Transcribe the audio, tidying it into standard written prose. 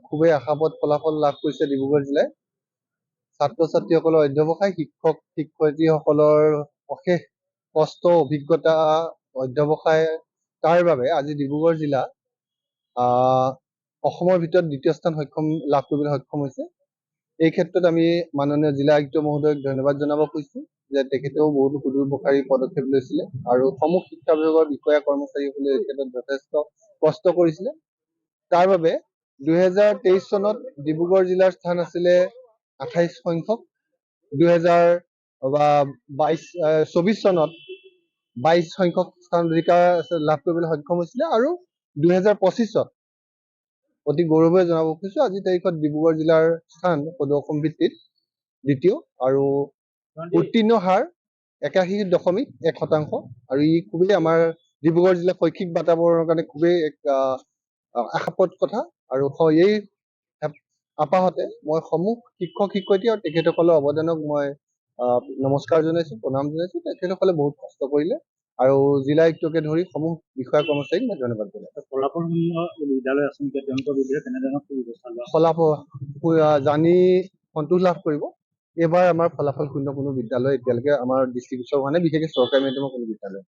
খুবেই আশাপ্ৰদ ফলাফল লাভ কৰিছে ডিব্ৰুগড় জিলাই। ছাত্ৰ ছাত্ৰীসকলৰ অধ্যৱসায়, শিক্ষক শিক্ষয়িত্ৰীসকলৰ অশেষ কষ্ট, অভিজ্ঞতা, অধ্যৱসায়, তাৰ বাবে আজি ডিব্ৰুগড় জিলা অসমৰ ভিতৰত দ্বিতীয় স্থান লাভ কৰিবলৈ সক্ষম হৈছে। এই ক্ষেত্ৰত আমি মাননীয় জিলা আয়ুক্ত মহোদয়ক ধন্যবাদ জনাব খুজিছো যে তেখেতেও বহুতো সুদূৰপ্ৰসাৰী পদক্ষেপ লৈছিলে আৰু সমূহ শিক্ষা বিভাগৰ বিষয়া কৰ্মচাৰীসকলে এই ক্ষেত্ৰত যথেষ্ট কষ্ট কৰিছিলে। তাৰ বাবে 2023 চনত ডিব্ৰুগড় জিলাৰ স্থান আছিলে 28 সংখ্যক, 2024 চনত 22 সংখ্যক স্থান অধিকাৰ লাভ কৰিবলৈ সক্ষম হৈছিলে আৰু 2025ত অতি গৌৰৱেৰে জনাব খুজিছো আজিৰ তাৰিখত ডিব্ৰুগড় জিলাৰ স্থান অসম ভিত্তিত দ্বিতীয় আৰু উত্তীৰ্ণ হাৰ 81.1% আৰু ই খুবেই আমাৰ ডিব্ৰুগড় জিলাৰ শৈক্ষিক বাতাবৰণৰ কাৰণে খুবেই এক আশাপ্ৰদ কথা। আৰু এই আপাহতে মই সমূহ শিক্ষক শিক্ষয়িত্ৰী আৰু তেখেতসকলৰ অৱদানক মই নমস্কাৰ জনাইছো, প্ৰণাম জনাইছো। তেখেতসকলে বহুত কষ্ট কৰিলে আৰু জিলা আয়ুক্তকে ধৰি সমূহ বিষয়া কৰ্মচাৰীক মই ধন্যবাদ জনাইছো। বিদ্যালয় আছে নেকি তেওঁলোকৰ বিৰুদ্ধে কেনেধৰণৰ ব্যৱস্থা লোৱা? ফলাফল জানি সন্তোষ লাভ কৰিব। এইবাৰ আমাৰ ফলাফল শূন্য কোনো বিদ্যালয় এতিয়ালৈকে আমাৰ দৃষ্টিগোচৰ হোৱা নাই, বিশেষকৈ চৰকাৰী মাধ্যমৰ কোনো বিদ্যালয়।